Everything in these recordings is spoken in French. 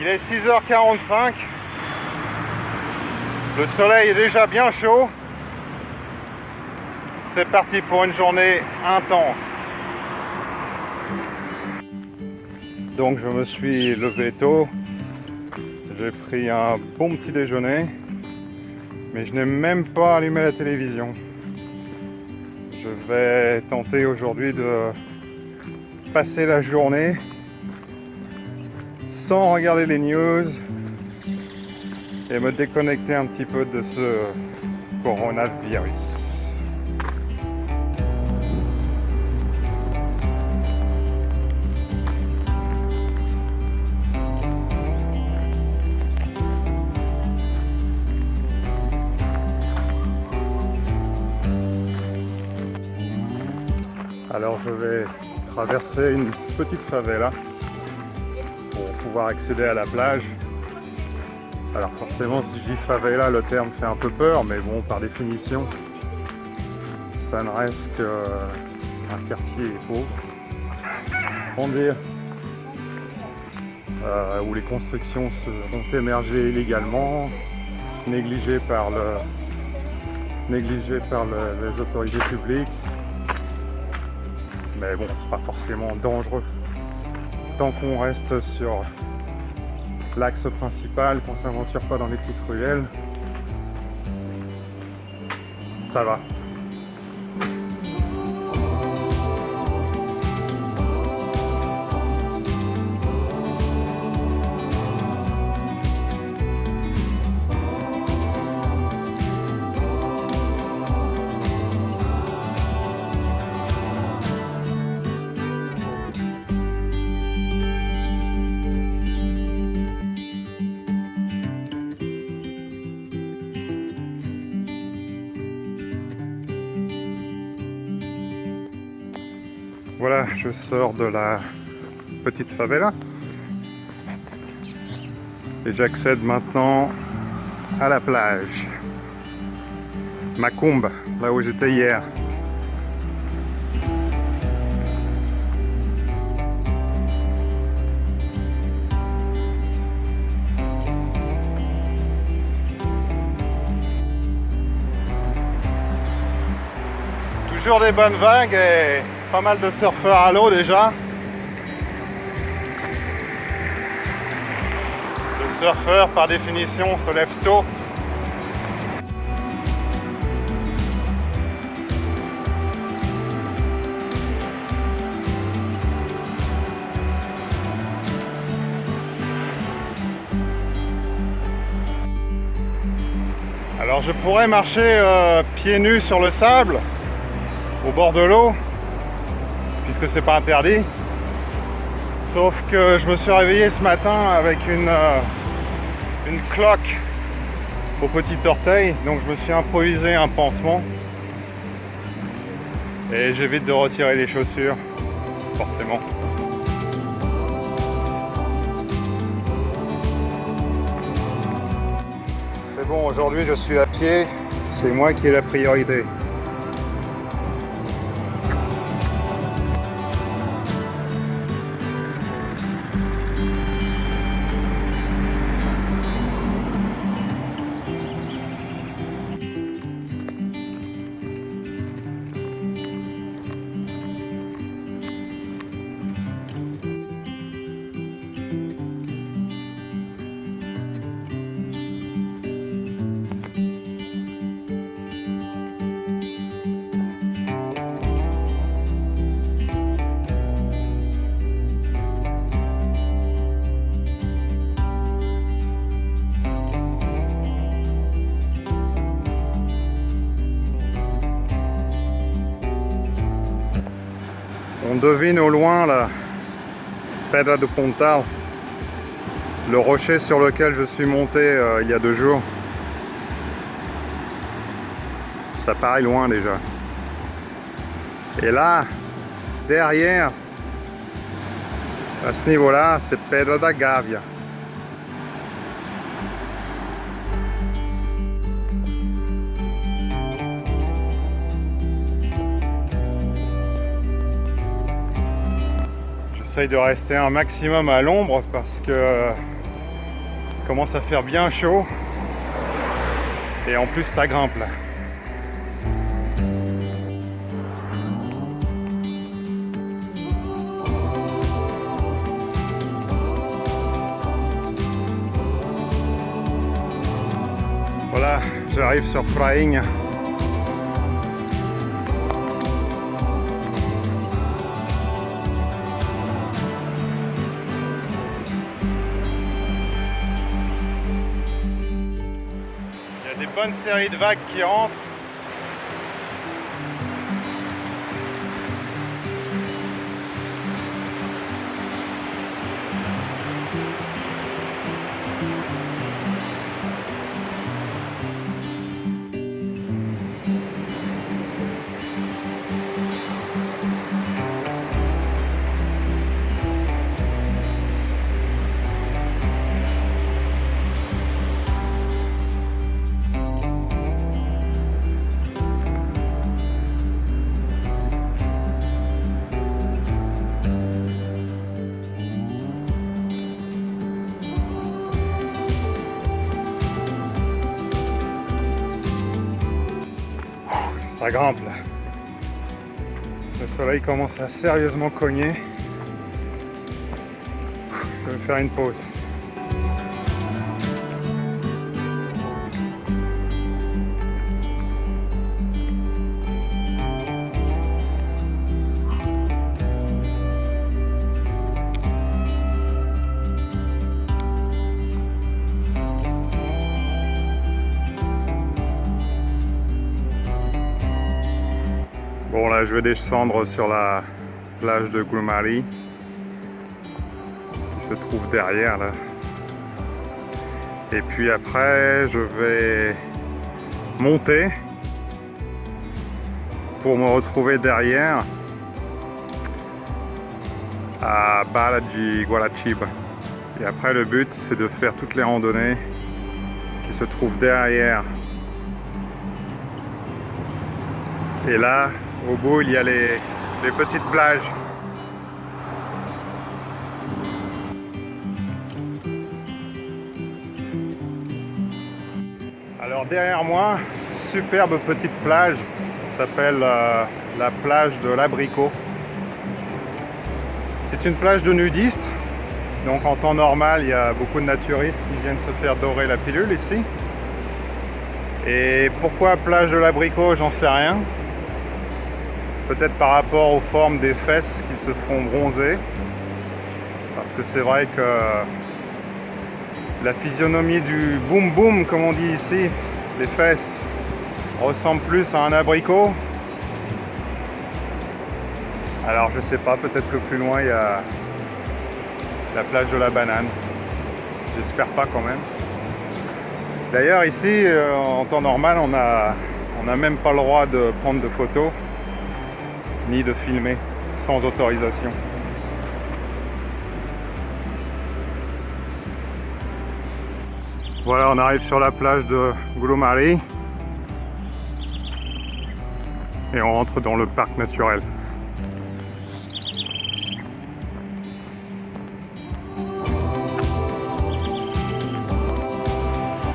Il est 6h45. Le soleil est déjà bien chaud. C'est parti pour une journée intense. Donc je me suis levé tôt. J'ai pris un bon petit déjeuner. Mais je n'ai même pas allumé la télévision. Je vais tenter aujourd'hui de passer la journée sans regarder les news et me déconnecter un petit peu de ce coronavirus. Alors je vais traverser une petite favela pour pouvoir accéder à la plage. Alors forcément, si je dis favela, le terme fait un peu peur, mais bon, par définition, ça ne reste qu'un quartier pauvre, on dire, où les constructions sont émergées illégalement, négligées par les autorités publiques. Mais bon, c'est pas forcément dangereux. Tant qu'on reste sur l'axe principal, qu'on s'aventure pas dans les petites ruelles, ça va. Voilà, je sors de la petite favela et j'accède maintenant à la plage. Macumba, là où j'étais hier. Toujours des bonnes vagues et pas mal de surfeurs à l'eau déjà. Le surfeur par définition se lève tôt. Alors je pourrais marcher pieds nus sur le sable au bord de l'eau, puisque c'est pas interdit. Sauf que je me suis réveillé ce matin avec une cloque au petit orteil, donc je me suis improvisé un pansement et j'évite de retirer les chaussures, forcément. C'est bon, aujourd'hui je suis à pied, c'est moi qui ai la priorité. On devine au loin la Pedra do Pontal, le rocher sur lequel je suis monté il y a 2 jours. Ça paraît loin déjà. Et là, derrière, à ce niveau-là, c'est Pedra da Gávea. J'essaye de rester un maximum à l'ombre parce que commence à faire bien chaud. Et en plus ça grimpe là. Voilà, j'arrive sur Frying. Il y a des bonnes séries de vagues qui rentrent. Ça grimpe là. Le soleil commence à sérieusement cogner. Je vais faire une pause. Bon là je vais descendre sur la plage de Glumari qui se trouve derrière là. Et puis après je vais monter pour me retrouver derrière à Balaji Guarachib. Et après le but c'est de faire toutes les randonnées qui se trouvent derrière. Et là au bout, il y a les petites plages. Alors derrière moi, superbe petite plage, s'appelle la plage de l'Abricot. C'est une plage de nudistes, donc en temps normal, il y a beaucoup de naturistes qui viennent se faire dorer la pilule ici. Et pourquoi plage de l'Abricot, j'en sais rien. Peut-être par rapport aux formes des fesses qui se font bronzer. Parce que c'est vrai que la physionomie du boum boum, comme on dit ici, les fesses, ressemble plus à un abricot. Alors je sais pas, peut-être que plus loin il y a la plage de la banane. J'espère pas quand même. D'ailleurs ici, en temps normal, on n'a même pas le droit de prendre de photos ni de filmer sans autorisation. Voilà, on arrive sur la plage de Glumari et on rentre dans le parc naturel.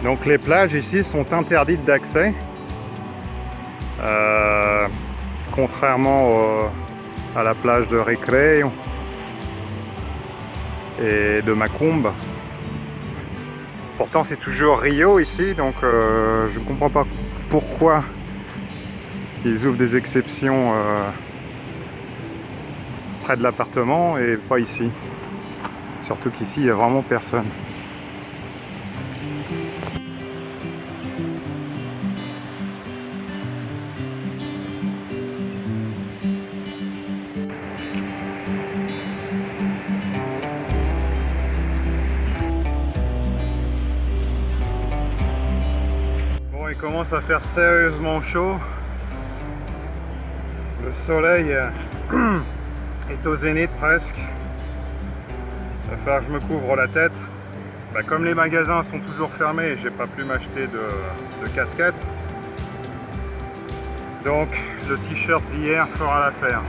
Donc les plages ici sont interdites d'accès. Contrairement à la plage de Recreo et de Macumba. Pourtant c'est toujours Rio ici, donc je ne comprends pas pourquoi ils ouvrent des exceptions près de l'appartement et pas ici. Surtout qu'ici il n'y a vraiment personne. Il commence à faire sérieusement chaud. Le soleil est au zénith presque. Il va falloir que je me couvre la tête. Comme les magasins sont toujours fermés, j'ai pas pu m'acheter de casquette. Donc le t-shirt d'hier fera l'affaire.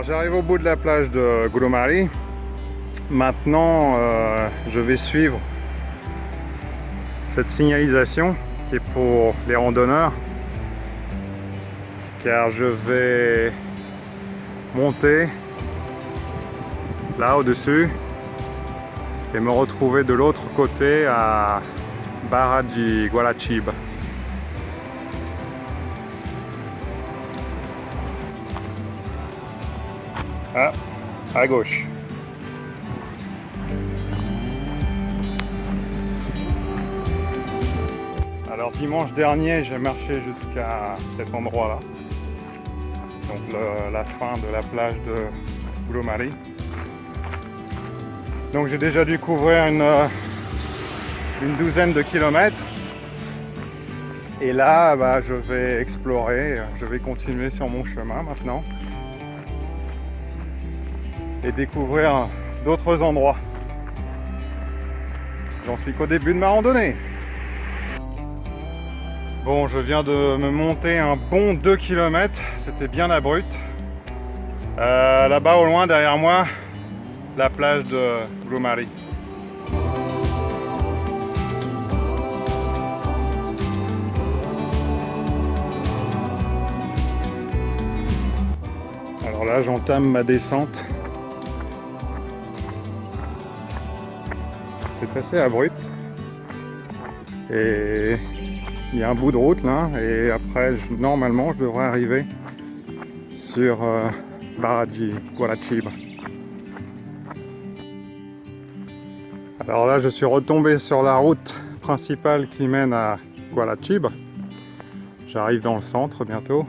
Alors j'arrive au bout de la plage de Gulumari. Maintenant, je vais suivre cette signalisation qui est pour les randonneurs, car je vais monter là au-dessus et me retrouver de l'autre côté à Barra di Guaraciba. Ah, à gauche. Alors dimanche dernier, j'ai marché jusqu'à cet endroit-là, donc la fin de la plage de Gulumari. Donc j'ai déjà dû couvrir une douzaine de kilomètres. Et là, je vais explorer, je vais continuer sur mon chemin maintenant et découvrir d'autres endroits. J'en suis qu'au début de ma randonnée. Bon, je viens de me monter un bon 2 km, c'était bien abrupt. Là-bas au loin, derrière moi, la plage de Gulumari. Alors là, j'entame ma descente. C'est assez abrupt. Et il y a un bout de route là, et après, normalement, je devrais arriver sur Barra di Guaraciba. Alors là, je suis retombé sur la route principale qui mène à Guaraciba. J'arrive dans le centre bientôt.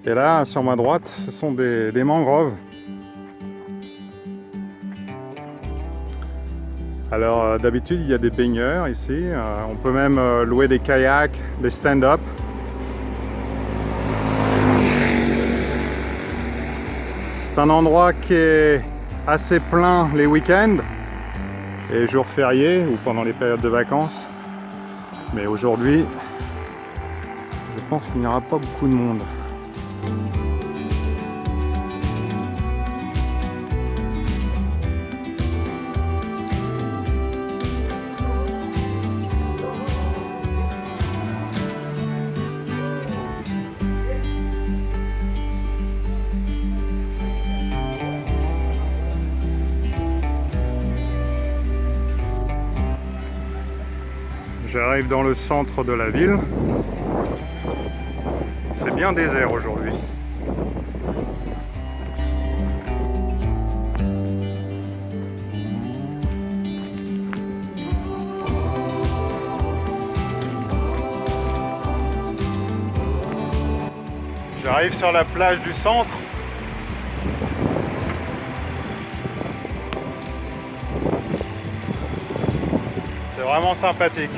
Et là, sur ma droite, ce sont des mangroves. Alors d'habitude, il y a des baigneurs ici. On peut même louer des kayaks, des stand-up. C'est un endroit qui est assez plein les week-ends et jours fériés ou pendant les périodes de vacances. Mais aujourd'hui, je pense qu'il n'y aura pas beaucoup de monde. J'arrive dans le centre de la ville. C'est bien désert aujourd'hui. J'arrive sur la plage du centre. C'est vraiment sympathique.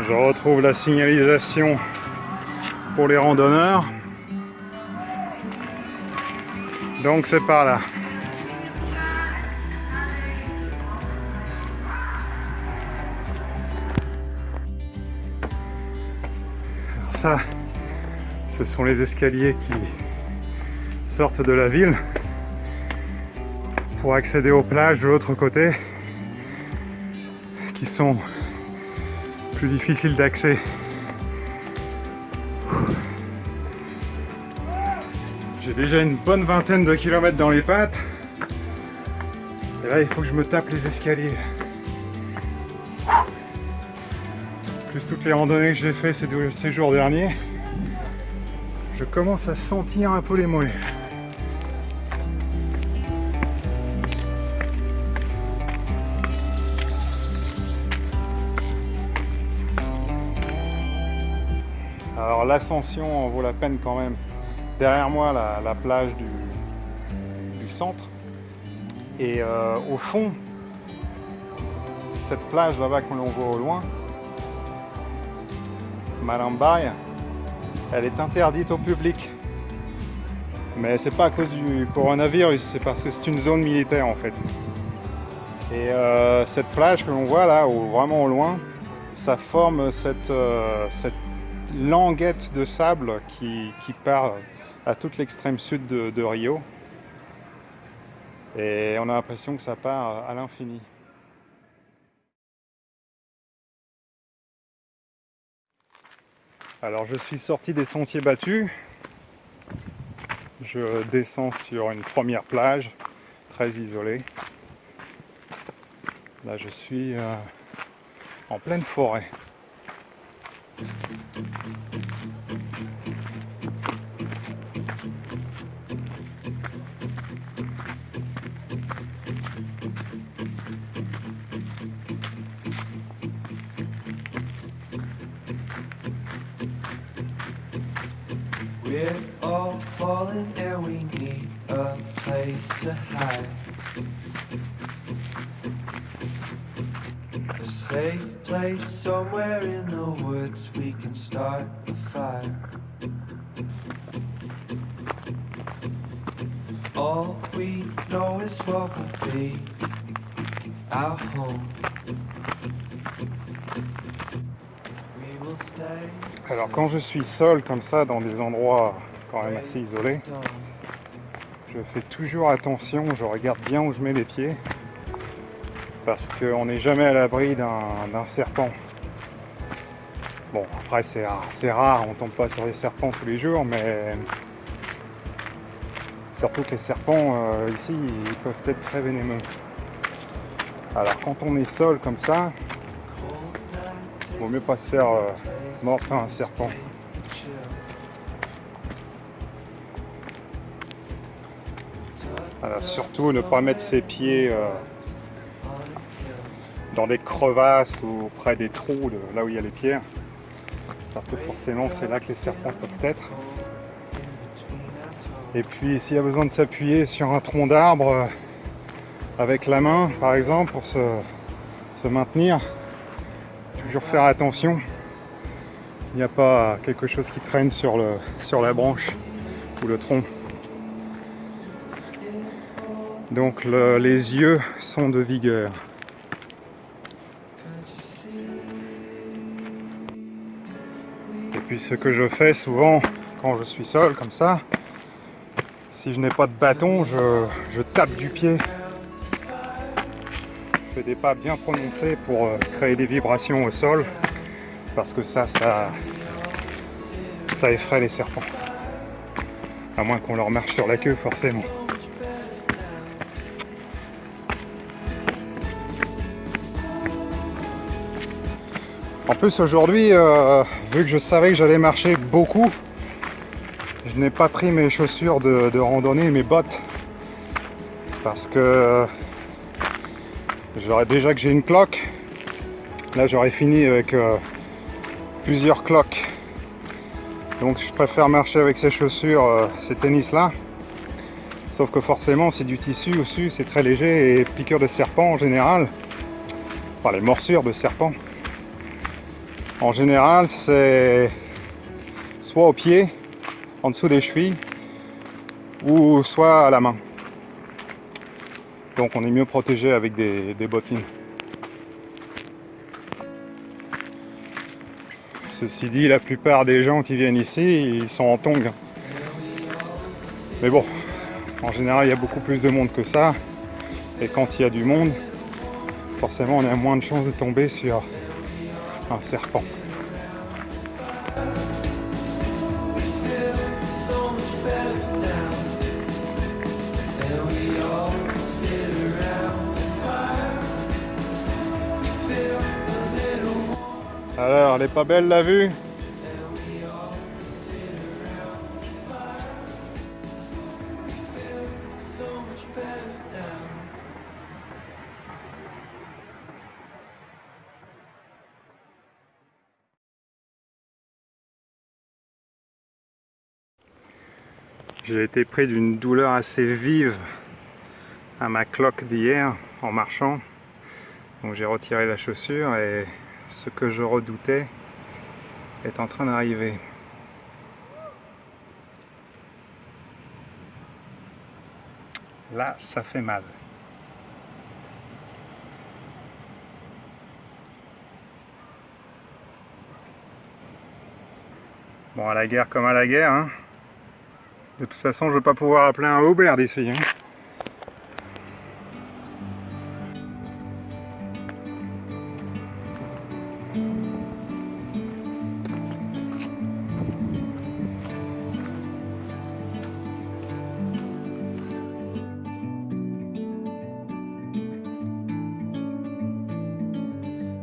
Je retrouve la signalisation pour les randonneurs. Donc c'est par là. Alors ça, ce sont les escaliers qui sortent de la ville pour accéder aux plages de l'autre côté, qui sont plus difficiles d'accès. J'ai déjà une bonne vingtaine de kilomètres dans les pattes. Et là, il faut que je me tape les escaliers. Plus toutes les randonnées que j'ai fait ces jours derniers, je commence à sentir un peu les mollets. Alors l'ascension en vaut la peine quand même. Derrière moi, la plage du centre. Et au fond, cette plage là-bas que l'on voit au loin, Malambaia, elle est interdite au public. Mais c'est pas à cause du coronavirus, c'est parce que c'est une zone militaire en fait. Et cette plage que l'on voit là, vraiment au loin, ça forme cette languette de sable qui part à toute l'extrême sud de Rio. Et on a l'impression que ça part à l'infini. Alors je suis sorti des sentiers battus. Je descends sur une première plage très isolée. Là je suis en pleine forêt. We're all falling and we need a place to hide. A safe place somewhere in the woods we can start a fire. All we know is what will be our home. We will stay. Alors quand je suis seul comme ça dans des endroits quand même assez isolés, je fais toujours attention, je regarde bien où je mets les pieds parce qu'on n'est jamais à l'abri d'un serpent. Bon après c'est rare, on tombe pas sur des serpents tous les jours, mais surtout que les serpents ici ils peuvent être très venimeux. Alors quand on est seul comme ça, il vaut mieux pas se faire mordre par un serpent. Alors, surtout ne pas mettre ses pieds dans des crevasses ou près des trous, là où il y a les pierres, parce que forcément c'est là que les serpents peuvent être. Et puis s'il y a besoin de s'appuyer sur un tronc d'arbre avec la main par exemple pour se maintenir, toujours faire attention, il n'y a pas quelque chose qui traîne sur la branche ou le tronc. Donc les yeux sont de vigueur. Et puis ce que je fais souvent quand je suis seul comme ça, si je n'ai pas de bâton, je tape du pied. Je fais des pas bien prononcés pour créer des vibrations au sol, parce que ça effraie les serpents. À moins qu'on leur marche sur la queue forcément. En plus aujourd'hui, vu que je savais que j'allais marcher beaucoup, je n'ai pas pris mes chaussures de randonnée, mes bottes, parce que déjà que j'ai une cloque, là j'aurais fini avec plusieurs cloques. Donc je préfère marcher avec ces chaussures, ces tennis là. Sauf que forcément c'est du tissu dessus, c'est très léger et piqûres de serpent en général, enfin les morsures de serpent. En général, c'est soit au pied, en dessous des chevilles, ou soit à la main. Donc on est mieux protégé avec des bottines. Ceci dit, la plupart des gens qui viennent ici, ils sont en tongs. Mais bon, en général, il y a beaucoup plus de monde que ça. Et quand il y a du monde, forcément, on a moins de chances de tomber sur un serpent. Alors, elle est pas belle la vue? J'ai été pris d'une douleur assez vive à ma cloque d'hier en marchant. Donc j'ai retiré la chaussure et ce que je redoutais est en train d'arriver. Là, ça fait mal. Bon, à la guerre comme à la guerre, hein. De toute façon, je ne vais pas pouvoir appeler un Uber d'ici. Hein.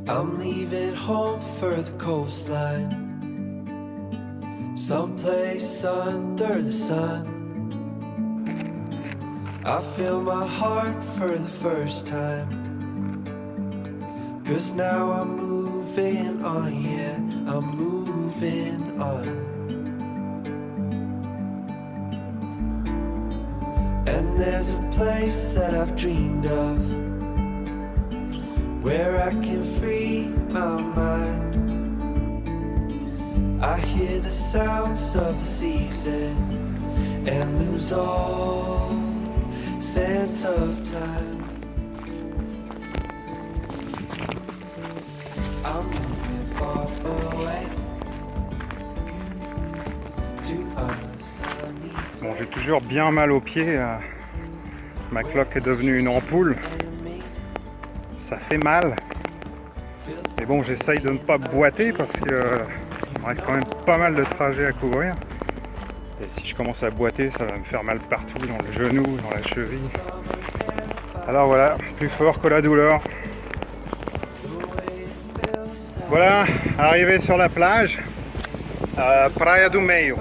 I'm leaving home for the coastline, someplace under the sun. I feel my heart for the first time, 'cause now I'm moving on, yeah, I'm moving on. And there's a place that I've dreamed of, where I can free my mind. I hear the sounds of the season and lose all sense of time. I'm moving far away to a sunny place. Bon, j'ai toujours bien mal aux pieds. Ma cloque est devenue une ampoule. Ça fait mal. Mais bon, j'essaye de ne pas boiter parce que il me reste quand même pas mal de trajets à couvrir. Et si je commence à boiter, ça va me faire mal partout, dans le genou, dans la cheville. Alors voilà, plus fort que la douleur. Voilà, arrivé sur la plage, Praia do Meio.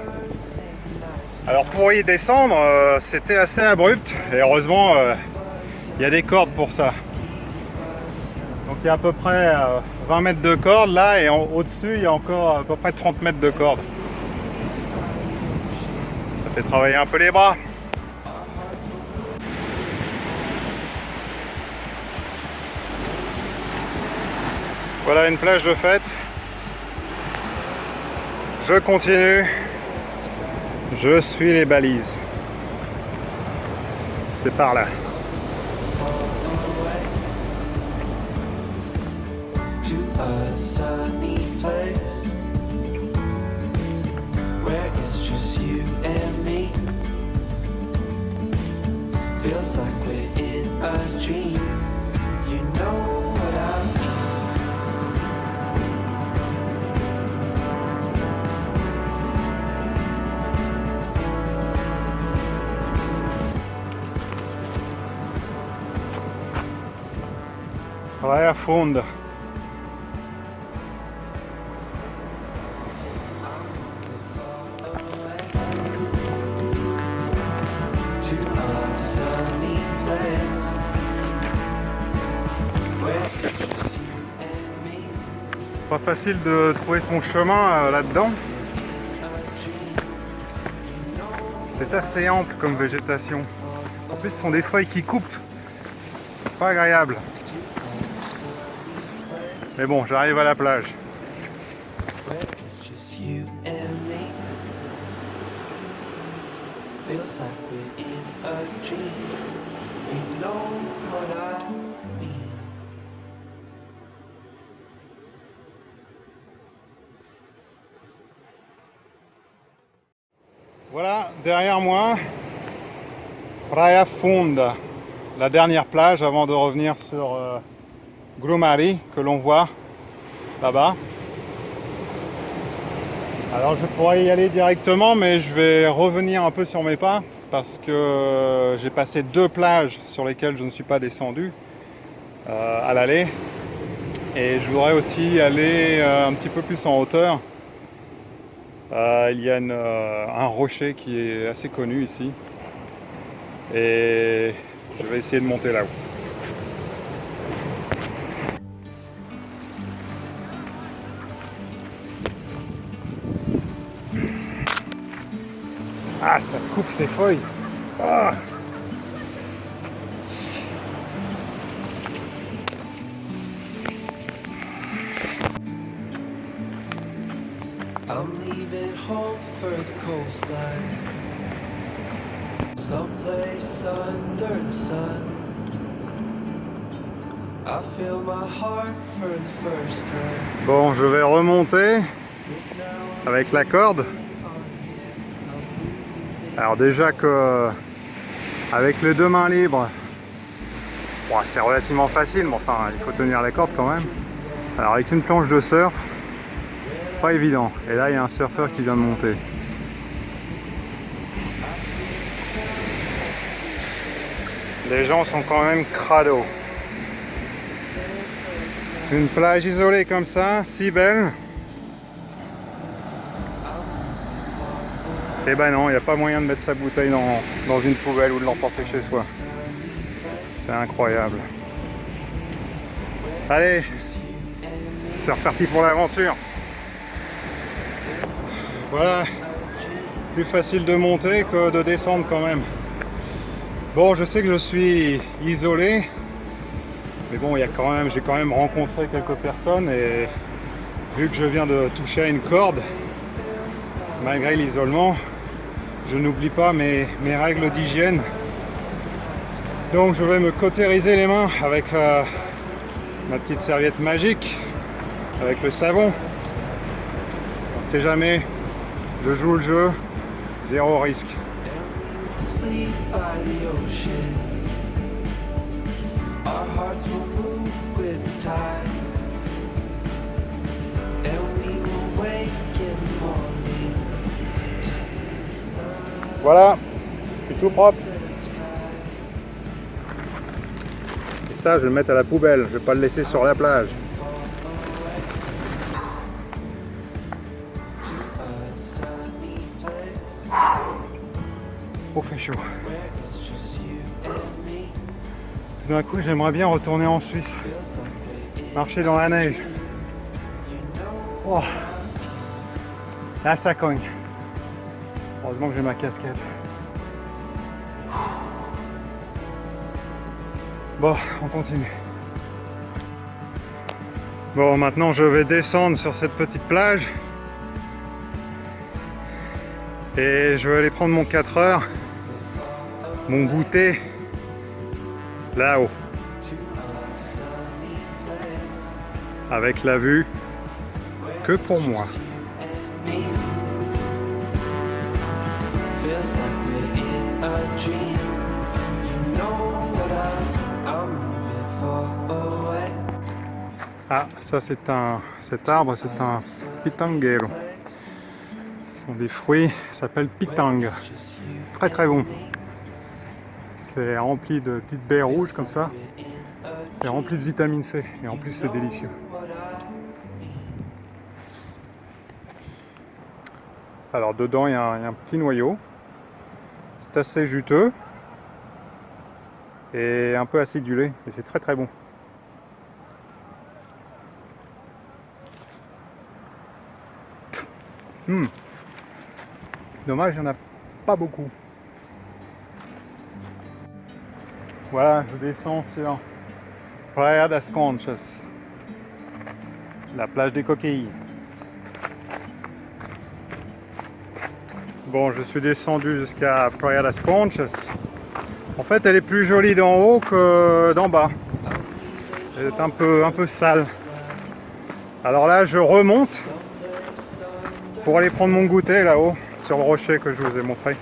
Alors pour y descendre, c'était assez abrupt. Et heureusement, il y a des cordes pour ça. Donc il y a à peu près 20 mètres de corde là, et au-dessus il y a encore à peu près 30 mètres de corde. Ça fait travailler un peu les bras. Voilà une plage de fête. Je continue. Je suis les balises. C'est par là. A sunny place where it's just you and me. Feels like we're in a dream. You know what I mean. Praia Funda. Pas facile de trouver son chemin là-dedans. C'est assez ample comme végétation. En plus, ce sont des feuilles qui coupent. Pas agréable. Mais bon, j'arrive à la plage. Voilà, derrière moi, Praia Funda, la dernière plage avant de revenir sur Grumari, que l'on voit là-bas. Alors je pourrais y aller directement, mais je vais revenir un peu sur mes pas, parce que j'ai passé 2 plages sur lesquelles je ne suis pas descendu à l'aller. Et je voudrais aussi aller un petit peu plus en hauteur. Il y a un rocher qui est assez connu ici, et je vais essayer de monter là-haut. Ah, ça coupe ces feuilles. Ah. I'm leaving home for the coastline, Someplace under the sun, I feel my heart for the first time. Bon, je vais remonter avec la corde. Alors déjà que avec les deux mains libres, bon, c'est relativement facile, mais enfin il faut tenir la corde quand même. Alors avec une planche de surf, pas évident. Et là il y a un surfeur qui vient de monter. Les gens sont quand même crado. Une plage isolée comme ça, si belle. Et ben non, il n'y a pas moyen de mettre sa bouteille dans une poubelle ou de l'emporter chez soi. C'est incroyable. Allez, c'est reparti pour l'aventure. Voilà, plus facile de monter que de descendre quand même. Bon, je sais que je suis isolé, mais bon, j'ai quand même rencontré quelques personnes et vu que je viens de toucher à une corde, malgré l'isolement, je n'oublie pas mes règles d'hygiène. Donc je vais me cautériser les mains avec ma petite serviette magique, avec le savon. On ne sait jamais, je joue le jeu, zéro risque. Sleep by the ocean, our hearts will move with the tide, and we will wake in the morning to see the sun. Voilà, c'est tout propre. Et ça, je vais le mettre à la poubelle, je vais pas le laisser sur la plage. Oh, fait chaud. Tout d'un coup, j'aimerais bien retourner en Suisse, marcher dans la neige. Oh. Là, ça cogne. Heureusement que j'ai ma casquette. Bon, on continue. Bon, maintenant je vais descendre sur cette petite plage. Et je vais aller prendre mon 4 heures, mon goûter, là-haut. Avec la vue que pour moi. Ah, ça cet arbre, c'est un pitangero. Ce sont des fruits, ça s'appelle pitang. Très très bon. C'est rempli de petites baies rouges comme ça. C'est rempli de vitamine C et en plus c'est délicieux. Alors dedans il y a un petit noyau. C'est assez juteux et un peu acidulé et c'est très très bon. Dommage, il n'y en a pas beaucoup. Voilà, je descends sur Praia das Conchas, la plage des coquilles. Bon, je suis descendu jusqu'à Praia das Conchas. En fait, elle est plus jolie d'en haut que d'en bas. Elle est un peu sale. Alors là, je remonte pour aller prendre mon goûter là-haut, sur le rocher que je vous ai montré.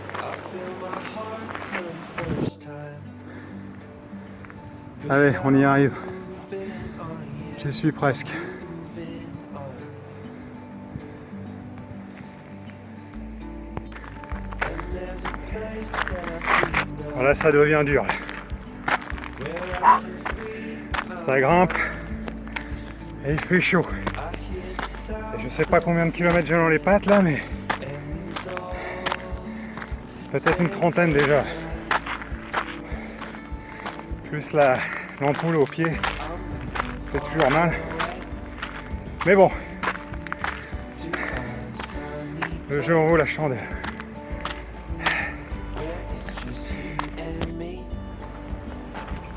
Allez, on y arrive. J'y suis presque. Voilà, ça devient dur. Ça grimpe et il fait chaud. Et je sais pas combien de kilomètres j'ai dans les pattes là, mais peut-être une trentaine déjà. Plus l'ampoule au pied, fait toujours mal. Mais bon, le jeu en vaut la chandelle.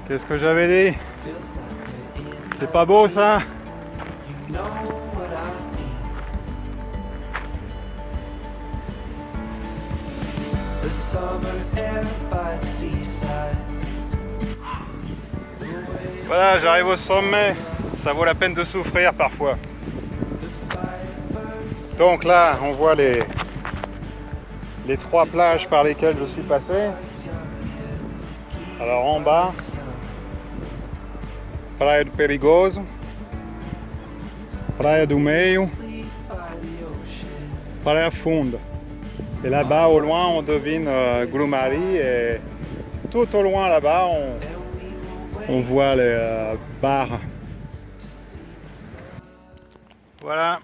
Qu'est-ce que j'avais dit? C'est pas beau ça? the summer air by the seaside. Voilà, j'arrive au sommet, ça vaut la peine de souffrir parfois. Donc là, on voit les 3 plages par lesquelles je suis passé. Alors en bas, Praia do Perigoso, Praia do Meio, Praia Funda. Et là-bas, au loin, on devine Grumari et tout au loin là-bas, on voit les bars. Voilà,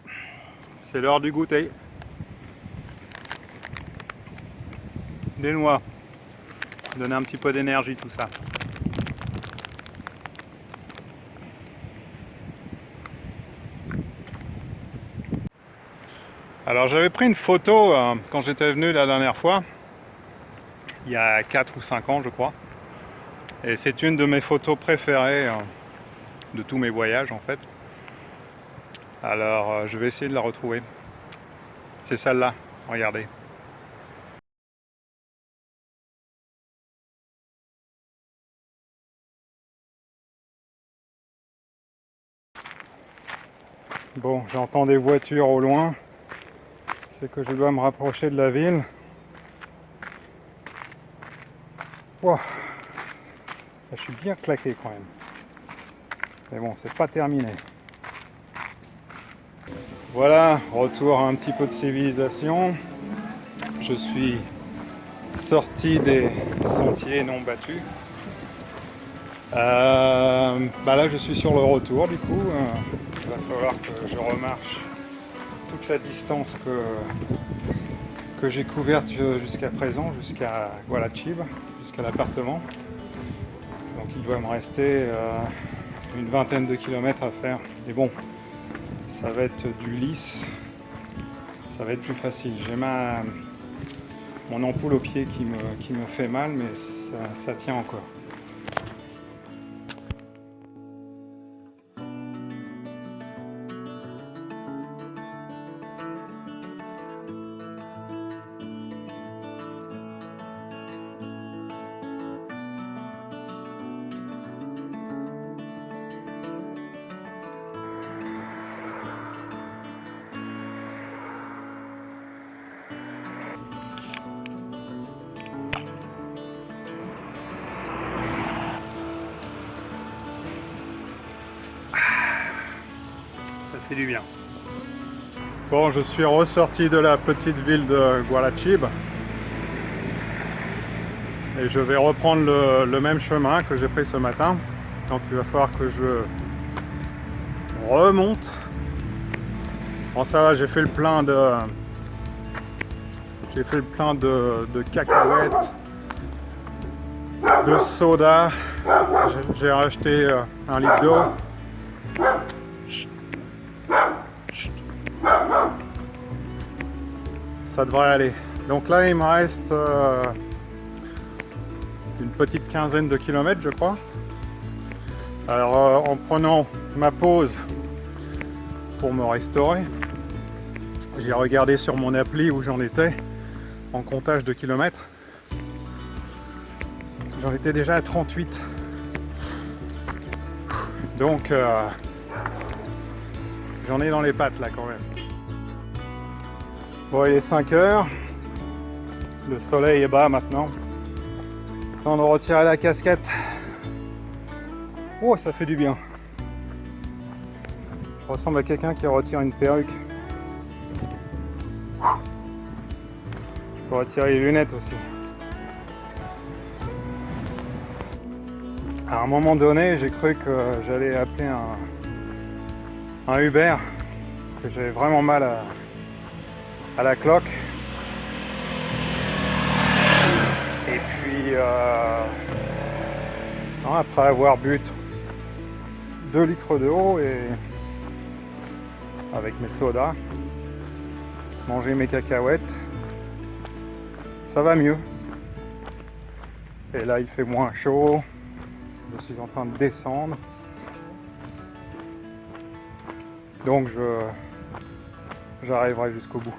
c'est l'heure du goûter. Des noix. Donner un petit peu d'énergie tout ça. Alors j'avais pris une photo quand j'étais venu la dernière fois, il y a 4 ou 5 ans je crois. Et c'est une de mes photos préférées de tous mes voyages en fait. Alors je vais essayer de la retrouver. C'est celle-là, regardez. Bon, j'entends des voitures au loin. C'est que je dois me rapprocher de la ville. Wow. Je suis bien claqué quand même. Mais bon, c'est pas terminé. Voilà, retour à un petit peu de civilisation. Je suis sorti des sentiers non battus. Là, je suis sur le retour du coup. Il va falloir que je remarche toute la distance que j'ai couverte jusqu'à présent, jusqu'à Gualacib, jusqu'à l'appartement. Donc il doit me rester une vingtaine de kilomètres à faire. Et bon, ça va être du lisse, ça va être plus facile. J'ai mon ampoule au pied qui me fait mal, mais ça tient encore. Ça fait du bien. Bon, je suis ressorti de la petite ville de Gualacib et je vais reprendre le même chemin que j'ai pris ce matin. Donc il va falloir que je remonte. Bon, ça va, j'ai fait le plein de cacahuètes, de soda. J'ai racheté 1 litre d'eau. Ça devrait aller. Donc là, il me reste une petite quinzaine de kilomètres, je crois. Alors, en prenant ma pause pour me restaurer, j'ai regardé sur mon appli où j'en étais en comptage de kilomètres. J'en étais déjà à 38. Donc, j'en ai dans les pattes là quand même. Bon, il est 5 heures, le soleil est bas maintenant. Temps de retirer la casquette. Oh, ça fait du bien. Je ressemble à quelqu'un qui retire une perruque. Je peux retirer les lunettes aussi. À un moment donné, j'ai cru que j'allais appeler un Uber parce que j'avais vraiment mal à la cloque. Et puis après avoir bu 2 litres d'eau et avec mes sodas, manger mes cacahuètes, ça va mieux. Et là il fait moins chaud, je suis en train de descendre, donc j'arriverai jusqu'au bout.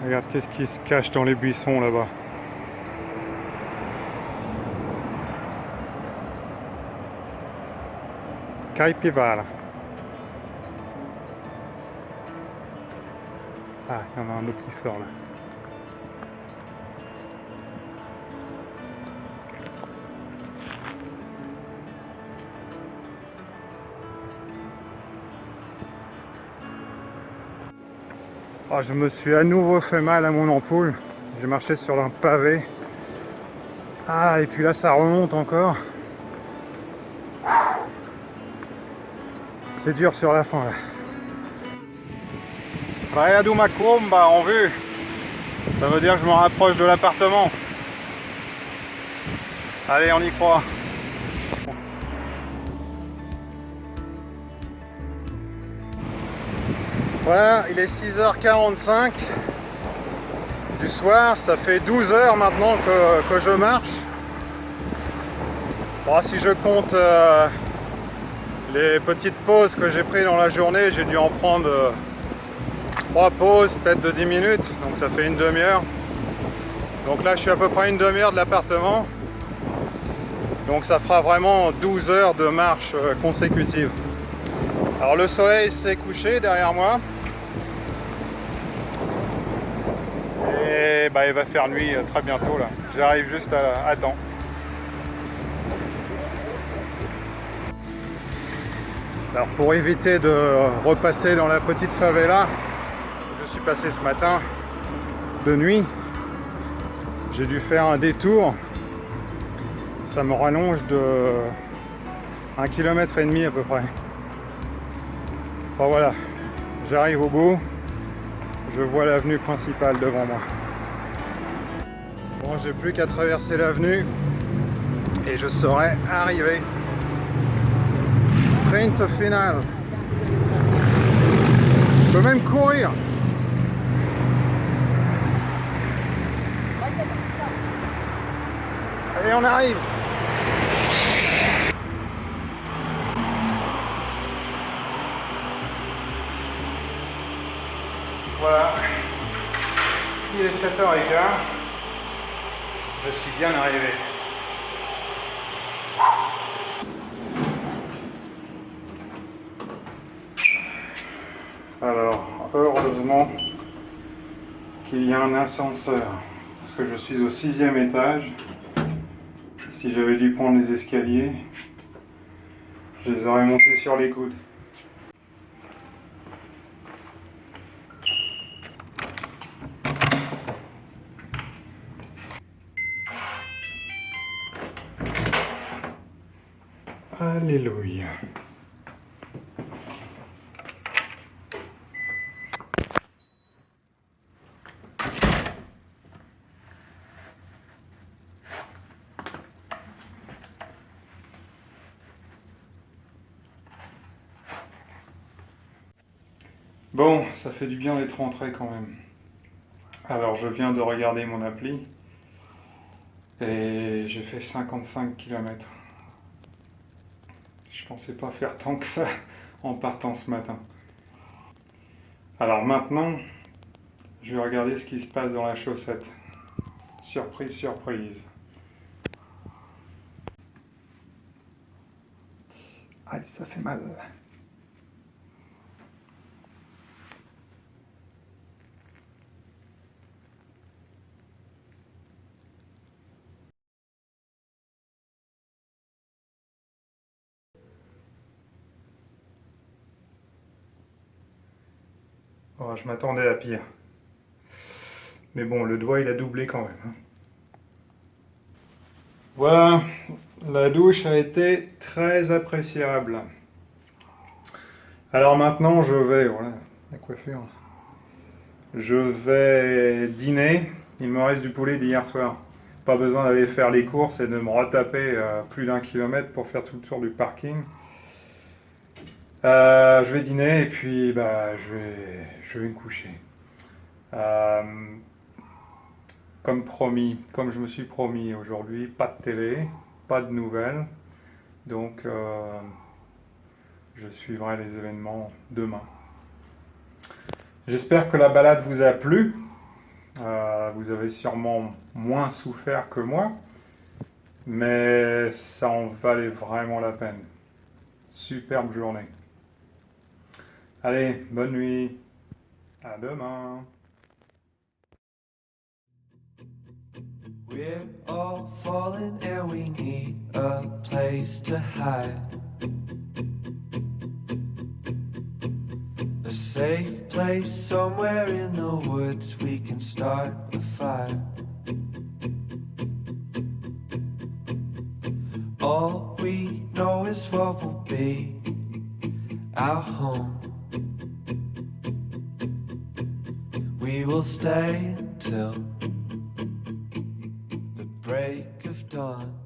Regarde qu'est-ce qui se cache dans les buissons là-bas. Caipivara. Ah, il y en a un autre qui sort là. Oh, je me suis à nouveau fait mal à mon ampoule. J'ai marché sur un pavé. Ah, et puis là, ça remonte encore. C'est dur sur la fin là. Praia do Macumba en vue. Ça veut dire que je me rapproche de l'appartement. Allez, on y croit. Voilà, il est 6h45 du soir. Ça fait 12 heures maintenant que je marche. Bon, si je compte les petites pauses que j'ai prises dans la journée, j'ai dû en prendre 3 pauses, peut-être de 10 minutes, donc ça fait une demi-heure. Donc là je suis à peu près une demi-heure de l'appartement. Donc ça fera vraiment 12 heures de marche consécutive. Alors le soleil s'est couché derrière moi. Et bah, il va faire nuit très bientôt là. J'arrive juste à temps. Alors pour éviter de repasser dans la petite favela, je suis passé ce matin de nuit. J'ai dû faire un détour. Ça me rallonge de 1,5 km à peu près. Enfin voilà, j'arrive au bout. Je vois l'avenue principale devant moi. Bon, j'ai plus qu'à traverser l'avenue et je serai arrivé. Sprint final. Je peux même courir. Allez, on arrive. Voilà. Il est 7h15. Je suis bien arrivé. Alors, heureusement qu'il y a un ascenseur, parce que je suis au 6e étage. Si j'avais dû prendre les escaliers, je les aurais montés sur les coudes. Alléluia. Bon, ça fait du bien d'être rentré quand même. Alors, je viens de regarder mon appli et j'ai fait 55 km. Je pensais pas faire tant que ça en partant ce matin. Alors maintenant, je vais regarder ce qui se passe dans la chaussette. Surprise, surprise. Aïe, ça fait mal. Oh, je m'attendais à pire. Mais bon, le doigt il a doublé quand même, hein. Voilà, la douche a été très appréciable. Alors maintenant je vais, voilà, la coiffure. Je vais dîner. Il me reste du poulet d'hier soir. Pas besoin d'aller faire les courses et de me retaper plus d'1 kilomètre pour faire tout le tour du parking. Je vais dîner et puis bah, je vais me coucher. Comme promis, comme je me suis promis aujourd'hui, pas de télé, pas de nouvelles. Donc je suivrai les événements demain. J'espère que la balade vous a plu. Vous avez sûrement moins souffert que moi, mais ça en valait vraiment la peine. Superbe journée. Allez, bonne nuit. À demain. We're all falling and we need a place to hide. A safe place somewhere in the woods we can start a fire. All we know is what will be our home. We will stay until the break of dawn.